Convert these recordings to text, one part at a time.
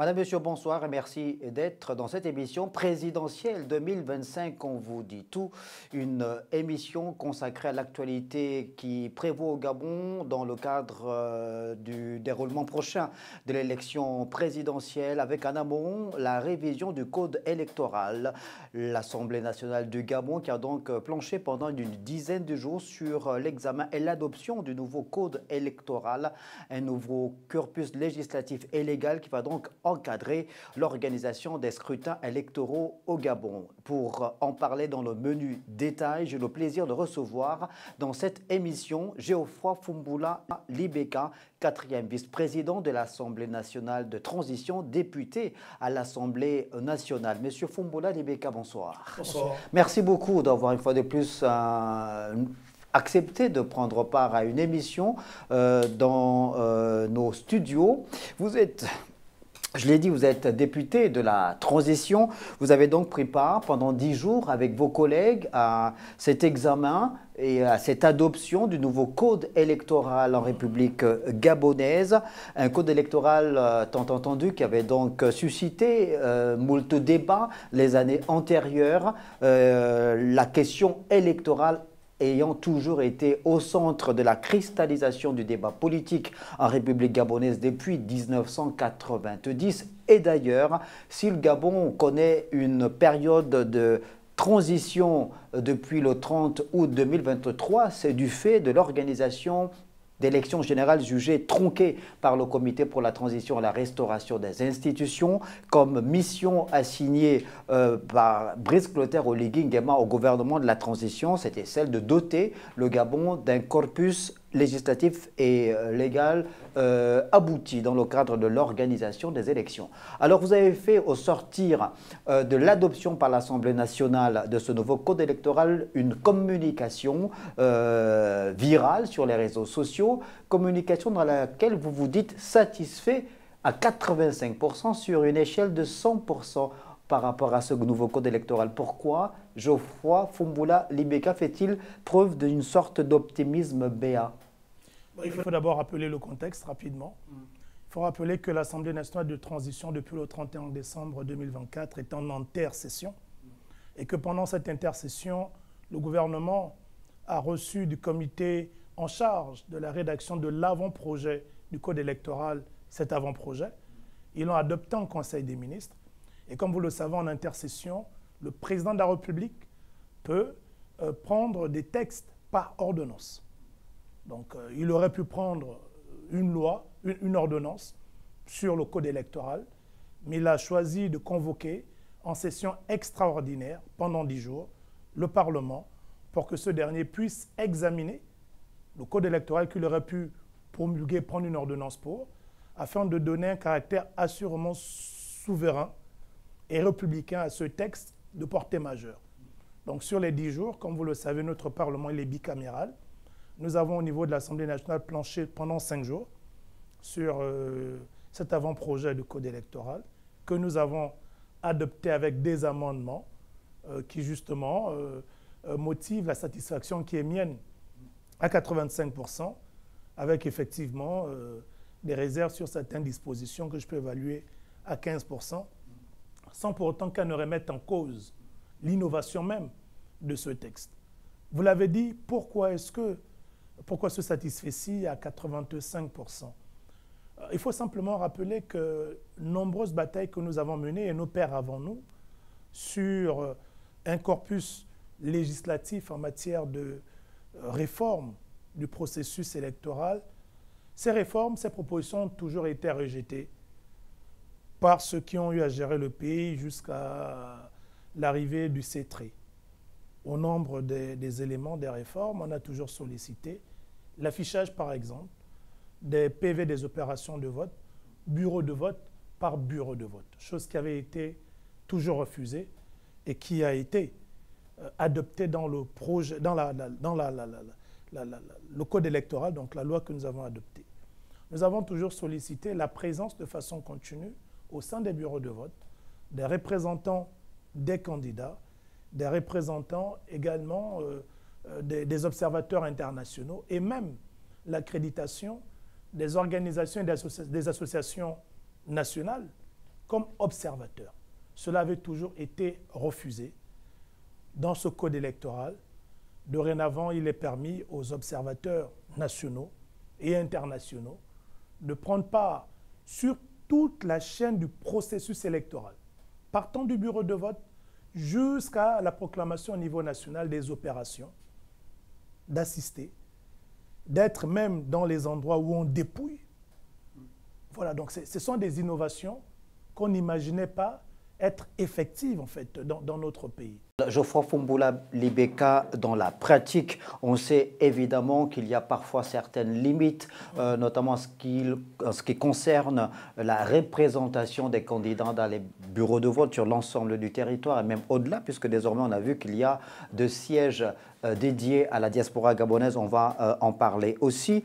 Madame, Monsieur, bonsoir et merci d'être dans cette émission présidentielle 2025. On vous dit tout, une émission consacrée à l'actualité qui prévaut au Gabon dans le cadre du déroulement prochain de l'élection présidentielle avec en amont la révision du code électoral. L'Assemblée nationale du Gabon qui a donc planché pendant une dizaine de jours sur l'examen et l'adoption du nouveau code électoral, un nouveau corpus législatif et légal qui va donc encadrer l'organisation des scrutins électoraux au Gabon. Pour en parler dans le menu détail, j'ai le plaisir de recevoir dans cette émission Geoffroy Fumboula Libeka, 4e vice-président de l'Assemblée nationale de transition, député à l'Assemblée nationale. Monsieur Fumboula Libeka, bonsoir. Bonsoir. Merci beaucoup d'avoir une fois de plus accepté de prendre part à une émission dans nos studios. Vous êtes, je l'ai dit, vous êtes député de la transition. Vous avez donc pris part pendant 10 jours avec vos collègues à cet examen et à cette adoption du nouveau code électoral en République gabonaise. Un code électoral tant entendu qui avait donc suscité moult débats les années antérieures. La question électorale ayant toujours été au centre de la cristallisation du débat politique en République gabonaise depuis 1990. Et d'ailleurs, si le Gabon connaît une période de transition depuis le 30 août 2023, c'est du fait de l'organisation d'élections générales jugées tronquées par le Comité pour la transition et la restauration des institutions, comme mission assignée par Brice Clotaire Oligui Nguema au gouvernement de la transition, c'était celle de doter le Gabon d'un corpus législatif et légal abouti dans le cadre de l'organisation des élections. Alors vous avez fait au sortir de l'adoption par l'Assemblée nationale de ce nouveau code électoral une communication virale sur les réseaux sociaux, communication dans laquelle vous vous dites satisfait à 85% sur une échelle de 100% par rapport à ce nouveau code électoral. Pourquoi Geoffroy Fumboula Libeka fait-il preuve d'une sorte d'optimisme béat? Il faut d'abord rappeler le contexte rapidement. Il faut rappeler que l'Assemblée nationale de transition, depuis le 31 décembre 2024, est en intercession et que pendant cette intercession, le gouvernement a reçu du comité en charge de la rédaction de l'avant-projet du code électoral, cet avant-projet. Ils l'ont adopté en Conseil des ministres. Et comme vous le savez, en intercession, le président de la République peut prendre des textes par ordonnance. Donc, il aurait pu prendre une loi, une ordonnance sur le code électoral, mais il a choisi de convoquer en session extraordinaire, pendant 10 jours, le Parlement pour que ce dernier puisse examiner le code électoral qu'il aurait pu promulguer, prendre une ordonnance pour, afin de donner un caractère assurément souverain et républicain à ce texte de portée majeure. Donc, sur les 10 jours, comme vous le savez, notre Parlement il est bicaméral. Nous avons au niveau de l'Assemblée nationale planché pendant 5 jours sur cet avant-projet de code électoral que nous avons adopté avec des amendements qui justement motivent la satisfaction qui est mienne à 85%, avec effectivement des réserves sur certaines dispositions que je peux évaluer à 15%, sans pour autant qu'elle ne remette en cause l'innovation même de ce texte. Vous l'avez dit, pourquoi se satisfait-il à 85%? Il faut simplement rappeler que nombreuses batailles que nous avons menées, et nos pères avant nous, sur un corpus législatif en matière de réforme du processus électoral, ces réformes, ces propositions ont toujours été rejetées par ceux qui ont eu à gérer le pays jusqu'à l'arrivée du CETRE. Au nombre des éléments des réformes, on a toujours sollicité l'affichage, par exemple, des PV des opérations de vote, bureau de vote par bureau de vote, chose qui avait été toujours refusée et qui a été adoptée dans le projet, dans le code électoral, donc la loi que nous avons adoptée. Nous avons toujours sollicité la présence de façon continue au sein des bureaux de vote des représentants des candidats, des représentants également des observateurs internationaux et même l'accréditation des organisations et des associations nationales comme observateurs. Cela avait toujours été refusé dans ce code électoral. Dorénavant, il est permis aux observateurs nationaux et internationaux de prendre part sur toute la chaîne du processus électoral, partant du bureau de vote jusqu'à la proclamation au niveau national des opérations, d'assister, d'être même dans les endroits où on dépouille. Voilà, donc ce sont des innovations qu'on n'imaginait pas être effectives en fait dans notre pays. Geoffroy Fumboula Libeka, dans la pratique, on sait évidemment qu'il y a parfois certaines limites, notamment en ce qui concerne la représentation des candidats dans les bureaux de vote sur l'ensemble du territoire et même au-delà, puisque désormais on a vu qu'il y a de sièges dédiés à la diaspora gabonaise, on va en parler aussi.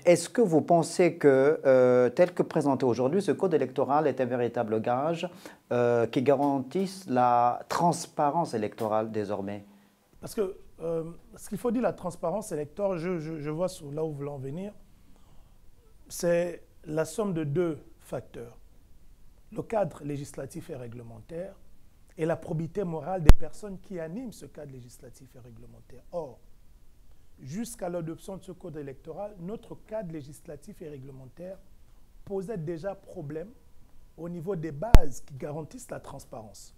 Est-ce que vous pensez que, tel que présenté aujourd'hui, ce code électoral est un véritable gage qui garantisse la transparence électorale désormais? Parce que ce qu'il faut dire, la transparence électorale, je vois là où vous voulez en venir, c'est la somme de deux facteurs. Le cadre législatif et réglementaire et la probité morale des personnes qui animent ce cadre législatif et réglementaire. Or, jusqu'à l'adoption de ce code électoral, notre cadre législatif et réglementaire posait déjà problème au niveau des bases qui garantissent la transparence.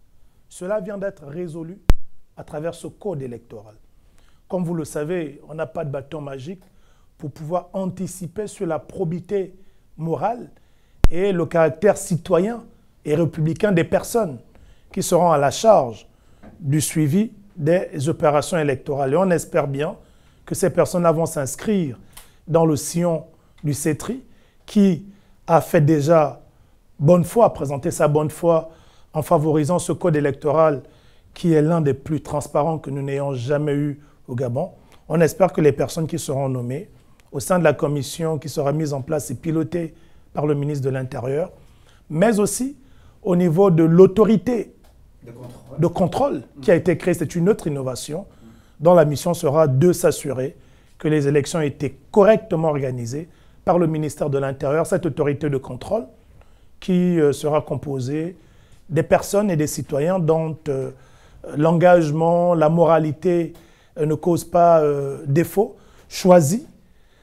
Cela vient d'être résolu à travers ce code électoral. Comme vous le savez, on n'a pas de bâton magique pour pouvoir anticiper sur la probité morale et le caractère citoyen et républicain des personnes qui seront à la charge du suivi des opérations électorales. Et on espère bien que ces personnes-là vont s'inscrire dans le sillon du CETRI qui a fait déjà bonne foi, présenté sa bonne foi en favorisant ce code électoral qui est l'un des plus transparents que nous n'ayons jamais eu au Gabon. On espère que les personnes qui seront nommées au sein de la commission qui sera mise en place et pilotée par le ministre de l'Intérieur, mais aussi au niveau de l'autorité de contrôle qui a été créée. C'est une autre innovation dont la mission sera de s'assurer que les élections étaient correctement organisées par le ministère de l'Intérieur. Cette autorité de contrôle qui sera composée des personnes et des citoyens dont l'engagement, la moralité ne causent pas défaut, choisis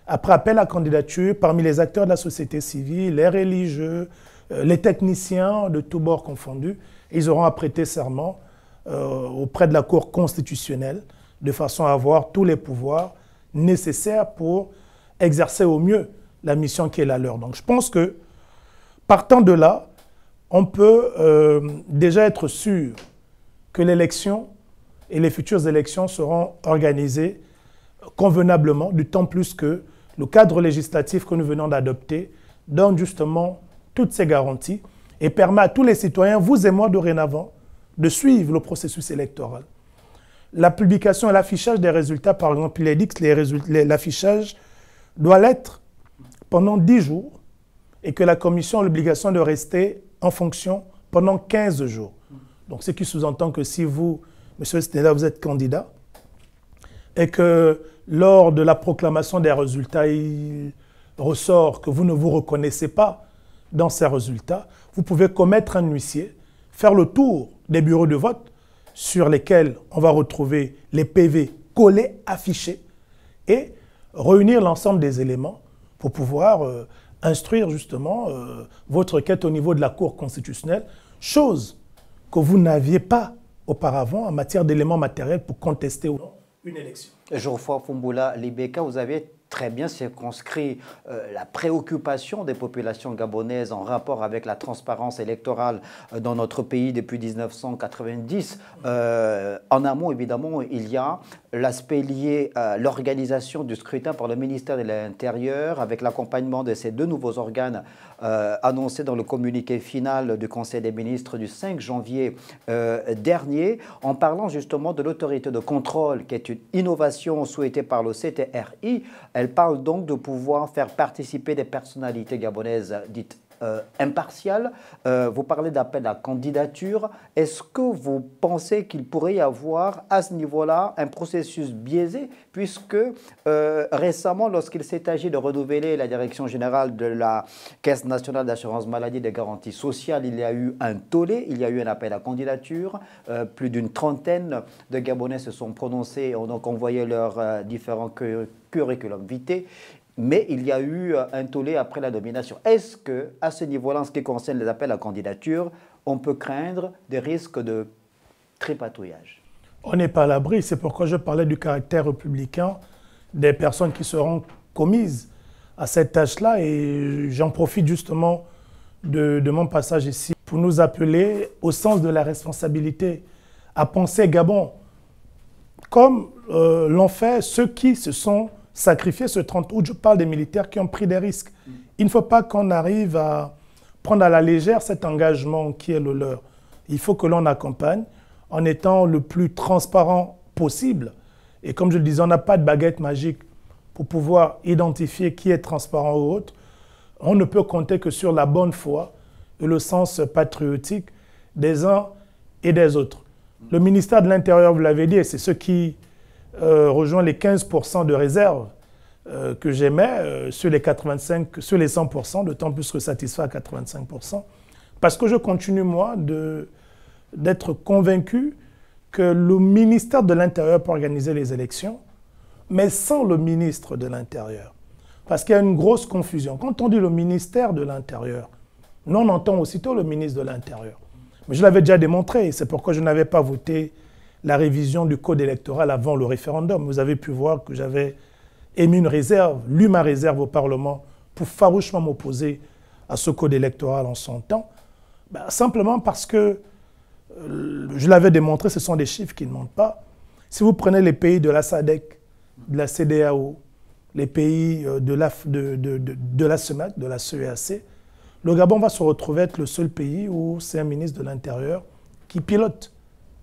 après appel à candidature parmi les acteurs de la société civile, les religieux, les techniciens de tous bords confondus. Ils auront à prêter serment auprès de la Cour constitutionnelle de façon à avoir tous les pouvoirs nécessaires pour exercer au mieux la mission qui est la leur. Donc je pense que, partant de là, on peut déjà être sûr que l'élection et les futures élections seront organisées convenablement, d'autant plus que le cadre législatif que nous venons d'adopter donne justement toutes ces garanties et permet à tous les citoyens, vous et moi dorénavant, de suivre le processus électoral. La publication et l'affichage des résultats, par exemple, il est dit que l'affichage doit l'être pendant 10 jours et que la commission a l'obligation de rester en fonction pendant 15 jours. Donc, ce qui sous-entend que si vous, monsieur Stella, vous êtes candidat et que lors de la proclamation des résultats, il ressort que vous ne vous reconnaissez pas dans ces résultats, vous pouvez commettre un huissier, faire le tour des bureaux de vote sur lesquels on va retrouver les PV collés, affichés, et réunir l'ensemble des éléments pour pouvoir instruire justement votre requête au niveau de la Cour constitutionnelle, chose que vous n'aviez pas auparavant en matière d'éléments matériels pour contester ou non une élection. Geoffroy Fumboula Libeka, vous avez très bien circonscrit la préoccupation des populations gabonaises en rapport avec la transparence électorale dans notre pays depuis 1990. En amont, évidemment, il y a l'aspect lié à l'organisation du scrutin par le ministère de l'Intérieur avec l'accompagnement de ces deux nouveaux organes annoncés dans le communiqué final du Conseil des ministres du 5 janvier dernier, en parlant justement de l'autorité de contrôle qui est une innovation souhaitée par le CTRI. Elle parle donc de pouvoir faire participer des personnalités gabonaises dites impartial. Vous parlez d'appel à candidature. Est-ce que vous pensez qu'il pourrait y avoir à ce niveau-là un processus biaisé, puisque récemment, lorsqu'il s'est agi de renouveler la direction générale de la Caisse nationale d'assurance maladie et de garantie sociale, il y a eu un tollé, il y a eu un appel à candidature. Plus d'une trentaine de Gabonais se sont prononcés et ont donc envoyé leurs différents curriculum vitae. Mais il y a eu un tollé après la nomination. Est-ce qu'à ce niveau-là, en ce qui concerne les appels à candidature, on peut craindre des risques de tripatouillage? On n'est pas à l'abri. C'est pourquoi je parlais du caractère républicain des personnes qui seront commises à cette tâche-là. Et j'en profite justement de mon passage ici pour nous appeler au sens de la responsabilité, à penser Gabon comme l'ont fait ceux qui se sont sacrifiés ce 30 août. Je parle des militaires qui ont pris des risques. Il ne faut pas qu'on arrive à prendre à la légère cet engagement qui est le leur. Il faut que l'on accompagne en étant le plus transparent possible. Et comme je le disais, on n'a pas de baguette magique pour pouvoir identifier qui est transparent ou autre. On ne peut compter que sur la bonne foi et le sens patriotique des uns et des autres. Le ministère de l'Intérieur, vous l'avez dit, et c'est ce qui rejoint les 15% de réserve que j'émets sur les 100%, d'autant plus que satisfait à 85%, parce que je continue, moi, d'être convaincu que le ministère de l'Intérieur peut organiser les élections, mais sans le ministre de l'Intérieur. Parce qu'il y a une grosse confusion. Quand on dit le ministère de l'Intérieur, nous on entend aussitôt le ministre de l'Intérieur. Mais je l'avais déjà démontré, c'est pourquoi je n'avais pas voté la révision du code électoral avant le référendum. Vous avez pu voir que j'avais émis une réserve, lu ma réserve au Parlement pour farouchement m'opposer à ce code électoral en son temps. Ben, simplement parce que, je l'avais démontré, ce sont des chiffres qui ne mentent pas. Si vous prenez les pays de la SADC, de la CEDEAO, les pays de la CEMAC, de la CEAC, le Gabon va se retrouver être le seul pays où c'est un ministre de l'Intérieur qui pilote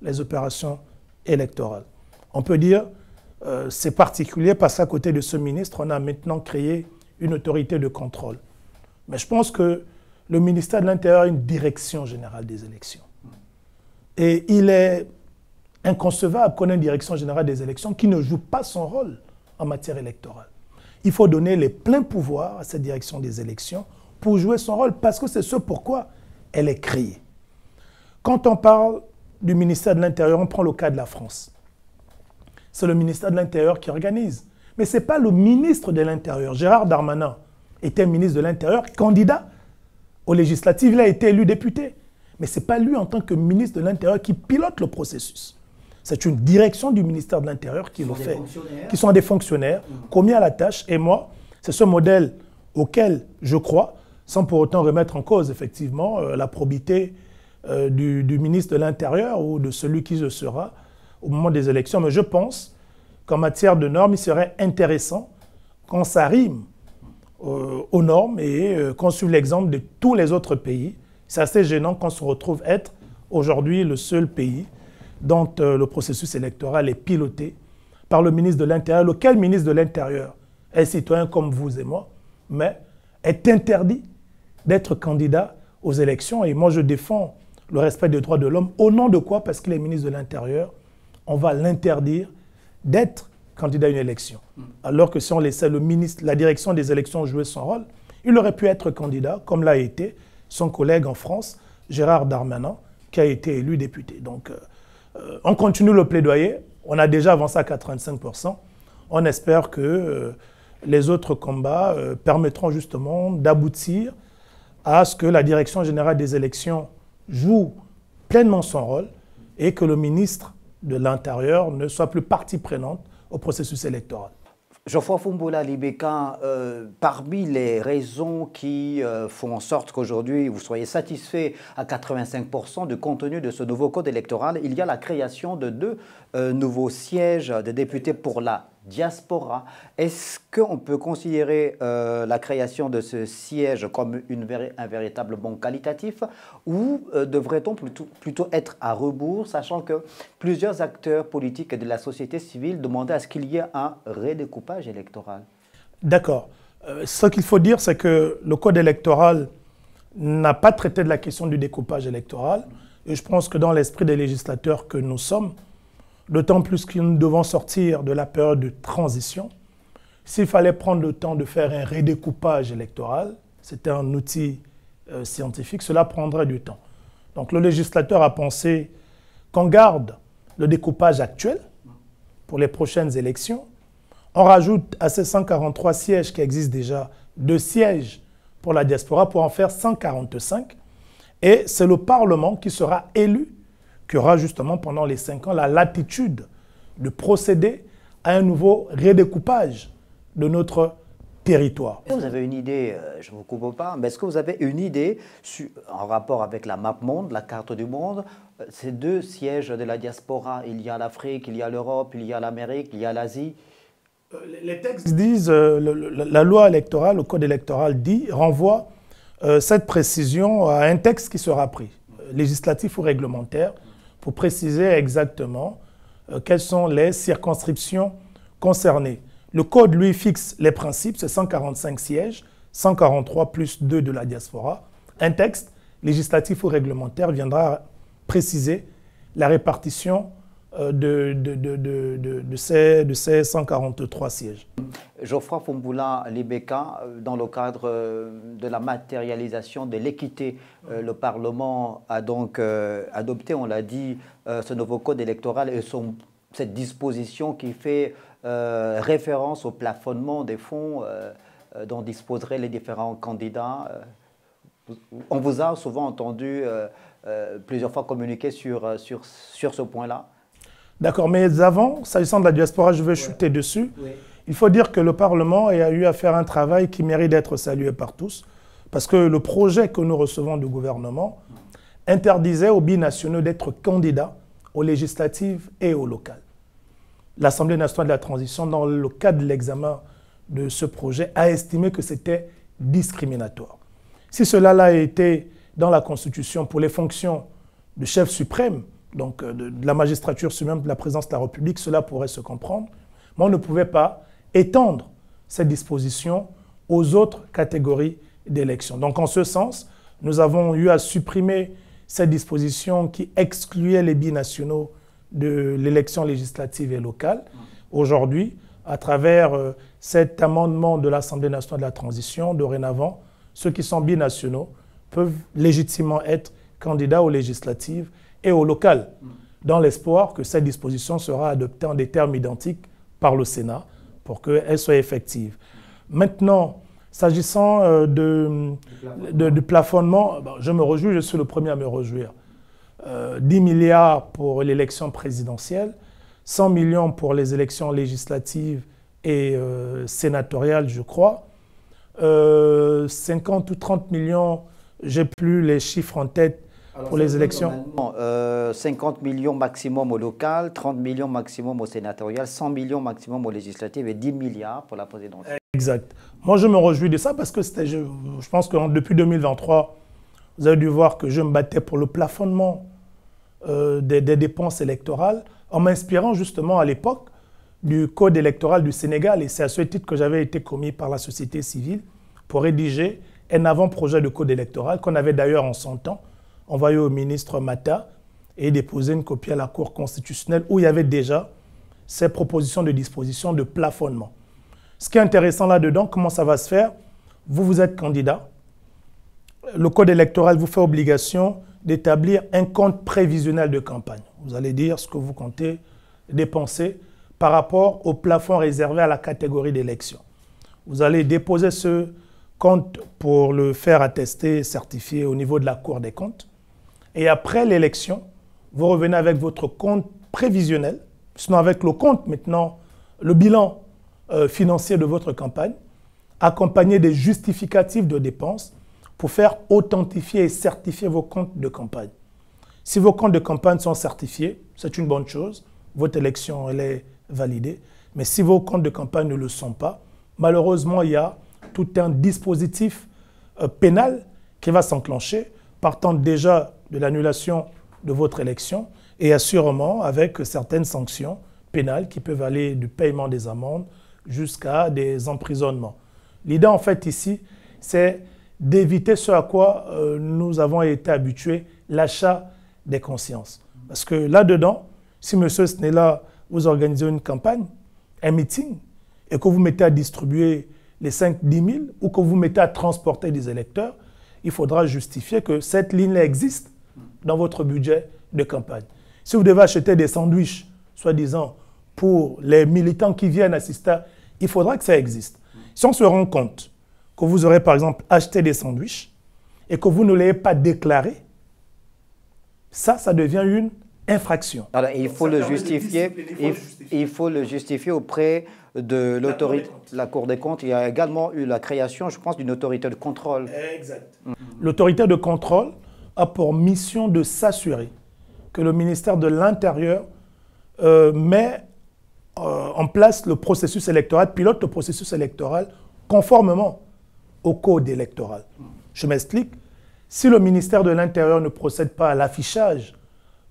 les opérations électorales. On peut dire c'est particulier parce qu'à côté de ce ministre, on a maintenant créé une autorité de contrôle. Mais je pense que le ministère de l'Intérieur a une direction générale des élections. Et il est inconcevable qu'on ait une direction générale des élections qui ne joue pas son rôle en matière électorale. Il faut donner les pleins pouvoirs à cette direction des élections pour jouer son rôle, parce que c'est ce pourquoi elle est créée. Quand on parle du ministère de l'Intérieur, on prend le cas de la France. C'est le ministère de l'Intérieur qui organise. Mais ce n'est pas le ministre de l'Intérieur. Gérard Darmanin était ministre de l'Intérieur, candidat aux législatives, il a été élu député. Mais ce n'est pas lui en tant que ministre de l'Intérieur qui pilote le processus. C'est une direction du ministère de l'Intérieur qui le fait, qui sont des fonctionnaires commis à la tâche. Et moi, c'est ce modèle auquel je crois, sans pour autant remettre en cause, effectivement, la probité du ministre de l'Intérieur ou de celui qui le sera au moment des élections. Mais je pense qu'en matière de normes, il serait intéressant qu'on s'arrime aux normes et qu'on suive l'exemple de tous les autres pays. C'est assez gênant qu'on se retrouve être aujourd'hui le seul pays dont le processus électoral est piloté par le ministre de l'Intérieur, lequel ministre de l'Intérieur est citoyen comme vous et moi, mais est interdit d'être candidat aux élections. Et moi, je défends le respect des droits de l'homme. Au nom de quoi? Parce qu'il est ministre de l'Intérieur, on va l'interdire d'être candidat à une élection. Alors que si on laissait le ministre, la direction des élections jouer son rôle, il aurait pu être candidat, comme l'a été son collègue en France, Gérard Darmanin, qui a été élu député. Donc, on continue le plaidoyer. On a déjà avancé à 85%. On espère que les autres combats permettront justement d'aboutir à ce que la Direction générale des élections joue pleinement son rôle et que le ministre de l'Intérieur ne soit plus partie prenante au processus électoral. Geoffroy Fumbola Libeka, parmi les raisons qui font en sorte qu'aujourd'hui vous soyez satisfait à 85% du contenu de ce nouveau code électoral, il y a la création de 2 nouveaux sièges de députés pour la diaspora. Est-ce qu'on peut considérer la création de ce siège comme un véritable bond qualitatif ou devrait-on plutôt être à rebours, sachant que plusieurs acteurs politiques et de la société civile demandaient à ce qu'il y ait un redécoupage électoral? D'accord. Ce qu'il faut dire, c'est que le code électoral n'a pas traité de la question du découpage électoral. Et je pense que dans l'esprit des législateurs que nous sommes, d'autant plus que nous devons sortir de la période de transition, s'il fallait prendre le temps de faire un redécoupage électoral, c'était un outil scientifique, cela prendrait du temps. Donc le législateur a pensé qu'on garde le découpage actuel pour les prochaines élections. On rajoute à ces 143 sièges qui existent déjà 2 sièges pour la diaspora pour en faire 145. Et c'est le Parlement qui sera élu, qui aura justement pendant les 5 ans la latitude de procéder à un nouveau redécoupage de notre territoire. Vous avez une idée, je ne vous coupe pas, mais est-ce que vous avez une idée en rapport avec la map monde, la carte du monde, ces 2 sièges de la diaspora, il y a l'Afrique, il y a l'Europe, il y a l'Amérique, il y a l'Asie? Les textes disent, la loi électorale, le code électoral renvoie cette précision à un texte qui sera pris, législatif ou réglementaire, pour préciser exactement quelles sont les circonscriptions concernées. Le code, lui, fixe les principes, c'est 145 sièges, 143 plus 2 de la diaspora. Un texte législatif ou réglementaire viendra préciser la répartition de ces 143 sièges. Geoffroy Fumboula Libeka, dans le cadre de la matérialisation de l'équité, le Parlement a donc adopté, on l'a dit, ce nouveau code électoral et cette disposition qui fait référence au plafonnement des fonds dont disposeraient les différents candidats. On vous a souvent entendu plusieurs fois communiquer sur ce point-là. D'accord, mais avant, s'agissant de la diaspora, je vais chuter dessus. Oui. Il faut dire que le Parlement a eu à faire un travail qui mérite d'être salué par tous, parce que le projet que nous recevons du gouvernement interdisait aux binationaux d'être candidats aux législatives et aux locales. L'Assemblée nationale de la transition, dans le cadre de l'examen de ce projet, a estimé que c'était discriminatoire. Si cela a été dans la Constitution pour les fonctions de chef suprême, donc de la magistrature suprême de la présidence de la République, cela pourrait se comprendre, mais on ne pouvait pas étendre cette disposition aux autres catégories d'élections. Donc en ce sens, nous avons eu à supprimer cette disposition qui excluait les binationaux de l'élection législative et locale. Aujourd'hui, à travers cet amendement de l'Assemblée nationale de la transition, dorénavant, ceux qui sont binationaux peuvent légitimement être candidats aux législatives et au local, dans l'espoir que cette disposition sera adoptée en des termes identiques par le Sénat pour qu'elle soit effective. Maintenant, s'agissant du plafonnement, je me réjouis, je suis le premier à me réjouir. 10 milliards pour l'élection présidentielle, 100 millions pour les élections législatives et sénatoriales, je crois, 50 ou 30 millions, j'ai plus les chiffres en tête, pour les élections. 50 millions maximum au local, 30 millions maximum au sénatorial, 100 millions maximum aux législatives et 10 milliards pour la présidentielle. Exact. Moi, je me réjouis de ça parce que je pense que depuis 2023, vous avez dû voir que je me battais pour le plafonnement des dépenses électorales en m'inspirant justement à l'époque du code électoral du Sénégal. Et c'est à ce titre que j'avais été commis par la société civile pour rédiger un avant-projet de code électoral qu'on avait d'ailleurs en son temps envoyé au ministre Mata et déposé une copie à la Cour constitutionnelle où il y avait déjà ces propositions de disposition de plafonnement. Ce qui est intéressant là-dedans, comment ça va se faire? Vous êtes candidat. Le code électoral vous fait obligation d'établir un compte prévisionnel de campagne. Vous allez dire ce que vous comptez dépenser par rapport au plafond réservé à la catégorie d'élection. Vous allez déposer ce compte pour le faire attester, certifier au niveau de la Cour des comptes. Et après l'élection, vous revenez avec votre compte prévisionnel, sinon avec le compte maintenant, le bilan financier de votre campagne, accompagné des justificatifs de dépenses pour faire authentifier et certifier vos comptes de campagne. Si vos comptes de campagne sont certifiés, c'est une bonne chose, votre élection elle est validée. Mais si vos comptes de campagne ne le sont pas, malheureusement, il y a tout un dispositif pénal qui va s'enclencher, partant déjà de l'annulation de votre élection et assurément avec certaines sanctions pénales qui peuvent aller du paiement des amendes jusqu'à des emprisonnements. L'idée en fait ici, c'est d'éviter ce à quoi nous avons été habitués, l'achat des consciences. Parce que là-dedans, si M. Snella vous organisez une campagne, un meeting, et que vous mettez à distribuer les 5-10 000 ou que vous mettez à transporter des électeurs, il faudra justifier que cette ligne-là existe dans votre budget de campagne. Si vous devez acheter des sandwichs, soi-disant, pour les militants qui viennent assister, il faudra que ça existe. Si on se rend compte que vous aurez, par exemple, acheté des sandwichs et que vous ne l'ayez pas déclaré, ça devient une infraction. Alors, il faut le justifier. Il faut le justifier auprès de l'autorité, la Cour des comptes. Il y a également eu la création, je pense, d'une autorité de contrôle. Exact. L'autorité de contrôle a pour mission de s'assurer que le ministère de l'Intérieur met en place le processus électoral, pilote le processus électoral conformément au code électoral. Je m'explique. Si le ministère de l'Intérieur ne procède pas à l'affichage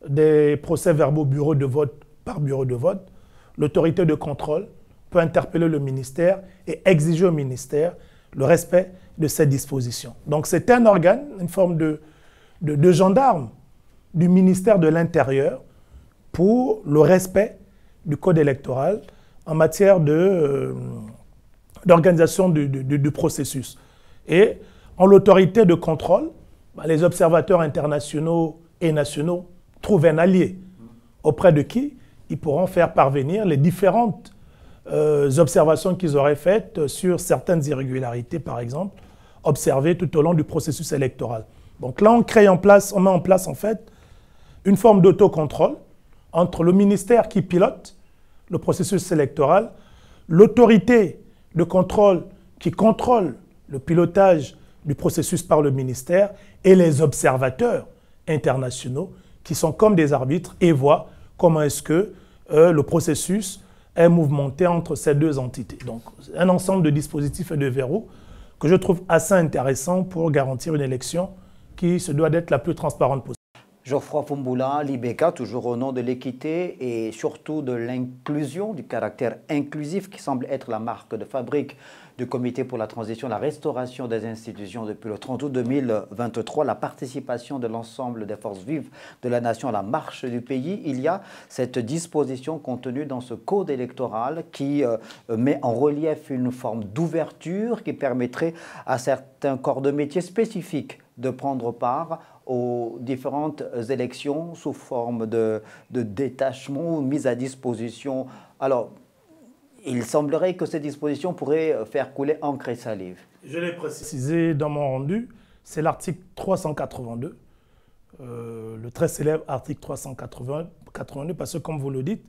des procès-verbaux bureau de vote par bureau de vote, l'autorité de contrôle peut interpeller le ministère et exiger au ministère le respect de ces dispositions. Donc c'est un organe, une forme de gendarme du ministère de l'Intérieur pour le respect du code électoral en matière d'organisation du processus. Et en l'autorité de contrôle, les observateurs internationaux et nationaux trouvent un allié auprès de qui ils pourront faire parvenir les différentes observations qu'ils auraient faites sur certaines irrégularités, par exemple, observées tout au long du processus électoral. Donc là, on met en place en fait une forme d'autocontrôle entre le ministère qui pilote le processus électoral, l'autorité de contrôle qui contrôle le pilotage du processus par le ministère et les observateurs internationaux qui sont comme des arbitres et voient comment est-ce que le processus est mouvementé entre ces deux entités. Donc, un ensemble de dispositifs et de verrous que je trouve assez intéressant pour garantir une élection qui se doit d'être la plus transparente possible. Geoffroy Fumboula, l'IBK, toujours au nom de l'équité et surtout de l'inclusion, du caractère inclusif qui semble être la marque de fabrique du Comité pour la transition, la restauration des institutions depuis le 30 août 2023, la participation de l'ensemble des forces vives de la nation à la marche du pays. Il y a cette disposition contenue dans ce code électoral qui met en relief une forme d'ouverture qui permettrait à certains corps de métier spécifiques de prendre part aux différentes élections sous forme de détachement ou mise à disposition. Alors, il semblerait que ces dispositions pourraient faire couler encre et salive. Je l'ai précisé dans mon rendu, c'est l'article 382, le très célèbre article 382, parce que comme vous le dites,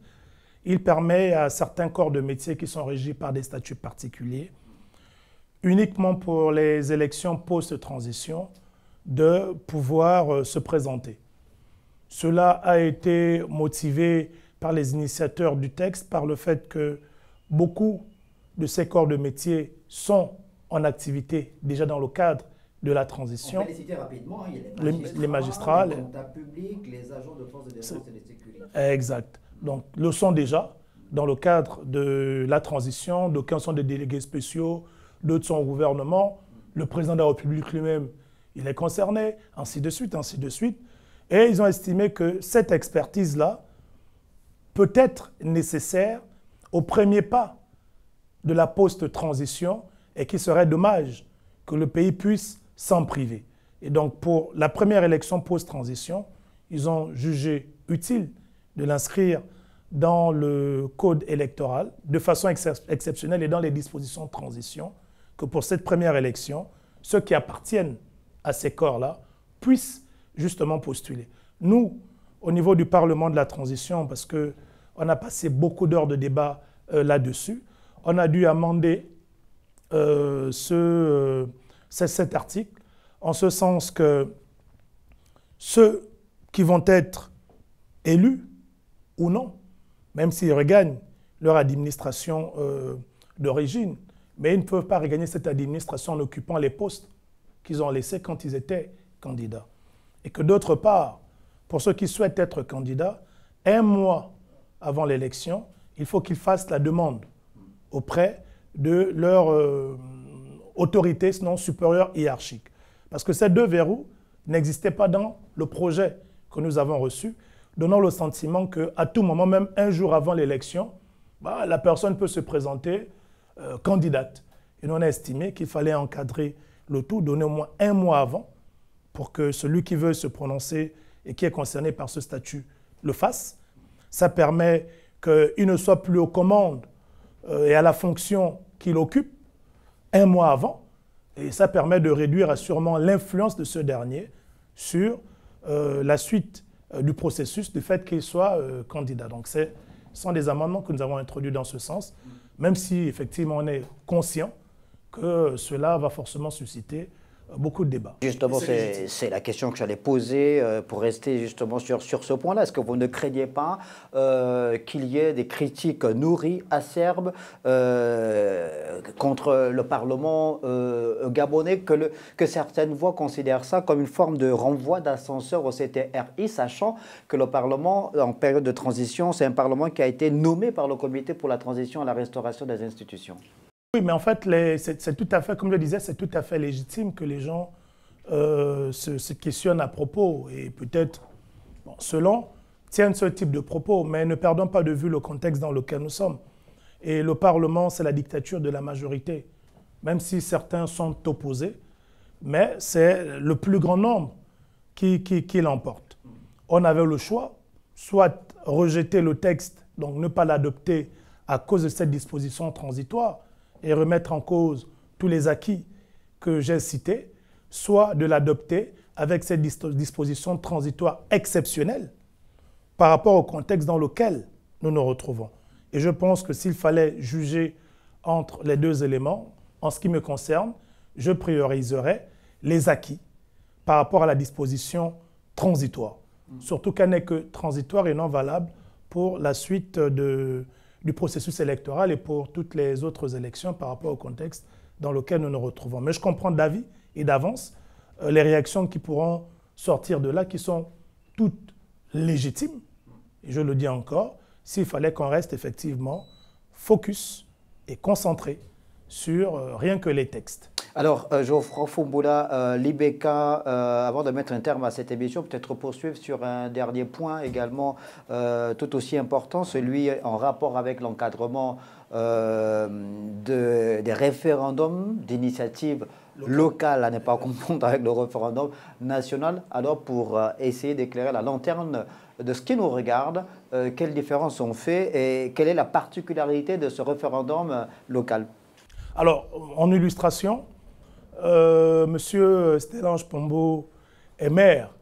il permet à certains corps de métier qui sont régis par des statuts particuliers, uniquement pour les élections post-transition, de pouvoir se présenter. Cela a été motivé par les initiateurs du texte, par le fait que beaucoup de ces corps de métier sont en activité déjà dans le cadre de la transition. On peut les citer rapidement, il y a les magistrats, les comptables publics, les agents de forces de défense et de sécurité. Exact. Donc, le sont déjà dans le cadre de la transition. D'aucuns sont des délégués spéciaux, d'autres sont au gouvernement. Le président de la République lui-même, il est concerné, ainsi de suite, ainsi de suite. Et ils ont estimé que cette expertise-là peut être nécessaire au premier pas de la post-transition et qu'il serait dommage que le pays puisse s'en priver. Et donc, pour la première élection post-transition, ils ont jugé utile de l'inscrire dans le code électoral de façon exceptionnelle et dans les dispositions de transition, que pour cette première élection, ceux qui appartiennent à ces corps-là puissent justement postuler. Nous, au niveau du Parlement de la transition, parce qu'on a passé beaucoup d'heures de débat là-dessus, on a dû amender cet article en ce sens que ceux qui vont être élus ou non, même s'ils regagnent leur administration d'origine, mais ils ne peuvent pas regagner cette administration en occupant les postes qu'ils ont laissés quand ils étaient candidats. Et que d'autre part, pour ceux qui souhaitent être candidats, un mois avant l'élection, il faut qu'ils fassent la demande auprès de leur autorité, sinon supérieure hiérarchique. Parce que ces deux verrous n'existaient pas dans le projet que nous avons reçu, donnant le sentiment qu'à tout moment, même un jour avant l'élection, la personne peut se présenter candidate. Et nous on a estimé qu'il fallait encadrer le tout, donner au moins un mois avant, pour que celui qui veut se prononcer et qui est concerné par ce statut le fasse. Ça permet qu'il ne soit plus aux commandes et à la fonction qu'il occupe un mois avant. Et ça permet de réduire assurément l'influence de ce dernier sur la suite du processus, du fait qu'il soit candidat. Donc ce sont des amendements que nous avons introduits dans ce sens, même si effectivement on est conscient que cela va forcément susciter beaucoup de débats. Justement, c'est la question que j'allais poser pour rester justement sur ce point-là. Est-ce que vous ne craignez pas qu'il y ait des critiques nourries, acerbes contre le Parlement gabonais, que certaines voix considèrent ça comme une forme de renvoi d'ascenseur au CTRI, sachant que le Parlement, en période de transition, c'est un Parlement qui a été nommé par le Comité pour la transition et la restauration des institutions? Oui, mais en fait, c'est tout à fait, comme je le disais, c'est tout à fait légitime que les gens se questionnent à propos et peut-être, tiennent ce type de propos, mais ne perdons pas de vue le contexte dans lequel nous sommes. Et le Parlement, c'est la dictature de la majorité, même si certains sont opposés, mais c'est le plus grand nombre qui l'emporte. On avait le choix, soit rejeter le texte, donc ne pas l'adopter à cause de cette disposition transitoire, et remettre en cause tous les acquis que j'ai cités, soit de l'adopter avec cette disposition transitoire exceptionnelle par rapport au contexte dans lequel nous nous retrouvons. Et je pense que s'il fallait juger entre les deux éléments, en ce qui me concerne, je prioriserais les acquis par rapport à la disposition transitoire. Surtout qu'elle n'est que transitoire et non valable pour la suite du processus électoral et pour toutes les autres élections par rapport au contexte dans lequel nous nous retrouvons. Mais je comprends d'avis et d'avance les réactions qui pourront sortir de là, qui sont toutes légitimes. Et je le dis encore, s'il fallait qu'on reste effectivement focus et concentré sur rien que les textes. Alors, Geoffroy Fumboula, l'IBK, avant de mettre un terme à cette émission, peut-être poursuivre sur un dernier point également tout aussi important, celui en rapport avec l'encadrement des référendums d'initiative locale, à ne pas confondre avec le référendum national. Alors, pour essayer d'éclairer la lanterne de ce qui nous regarde, quelles différences sont faites et quelle est la particularité de ce référendum local? Alors, en illustration, Monsieur Stellange Pombo est maire,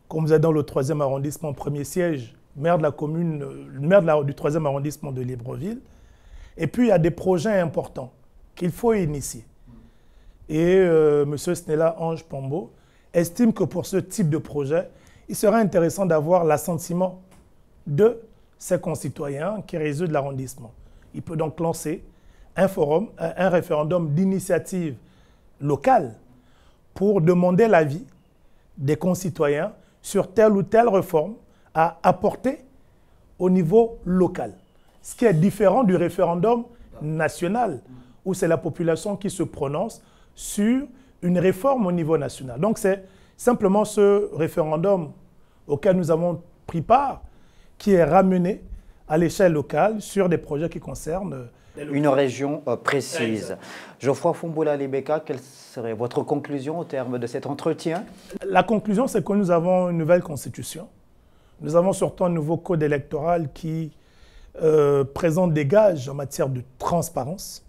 comme vous êtes dans le 3e arrondissement, premier siège, maire de la commune, maire du 3e arrondissement de Libreville. Et puis, il y a des projets importants qu'il faut initier. Et Monsieur Stellange Pombo estime que pour ce type de projet, il serait intéressant d'avoir l'assentiment de ses concitoyens qui résident de l'arrondissement. Il peut donc lancer un forum, un référendum d'initiative locale pour demander l'avis des concitoyens sur telle ou telle réforme à apporter au niveau local. Ce qui est différent du référendum national, où c'est la population qui se prononce sur une réforme au niveau national. Donc c'est simplement ce référendum auquel nous avons pris part qui est ramené à l'échelle locale sur des projets qui concernent une région précise. Geoffroy Fumboula, l'IBK, quelle serait votre conclusion au terme de cet entretien? La conclusion, c'est que nous avons une nouvelle constitution. Nous avons surtout un nouveau code électoral qui présente des gages en matière de transparence.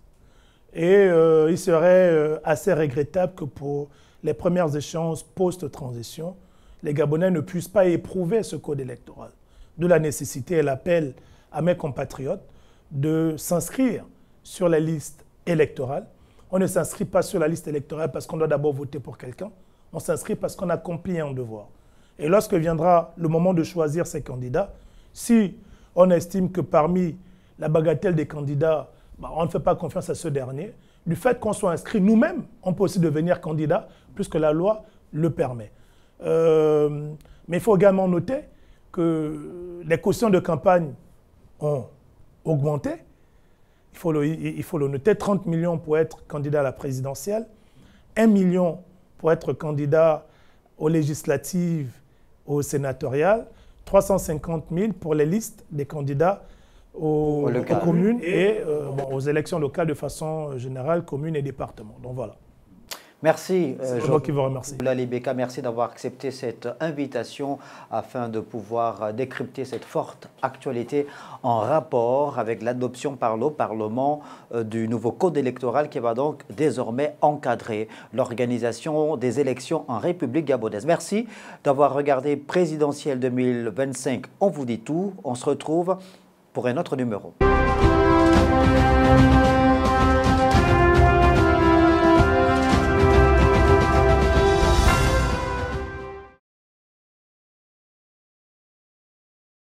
Et il serait assez regrettable que pour les premières échéances post-transition, les Gabonais ne puissent pas éprouver ce code électoral. De la nécessité et l'appel à mes compatriotes de s'inscrire sur la liste électorale. On ne s'inscrit pas sur la liste électorale parce qu'on doit d'abord voter pour quelqu'un. On s'inscrit parce qu'on a accompli un devoir. Et lorsque viendra le moment de choisir ces candidats, si on estime que parmi la bagatelle des candidats, on ne fait pas confiance à ce dernier, du fait qu'on soit inscrit nous-mêmes, on peut aussi devenir candidat puisque la loi le permet. Mais il faut également noter que les cautions de campagne ont augmenté il faut le noter, 30 millions pour être candidat à la présidentielle, 1 million pour être candidat aux législatives, aux sénatoriales, 350 000 pour les listes des candidats aux communes et aux élections locales de façon générale, communes et départements. Donc voilà. Merci. C'est moi qui vous remercie. Boulali Beka, merci d'avoir accepté cette invitation afin de pouvoir décrypter cette forte actualité en rapport avec l'adoption par le Parlement du nouveau code électoral qui va donc désormais encadrer l'organisation des élections en République gabonaise. Merci d'avoir regardé Présidentielle 2025. On vous dit tout. On se retrouve pour un autre numéro.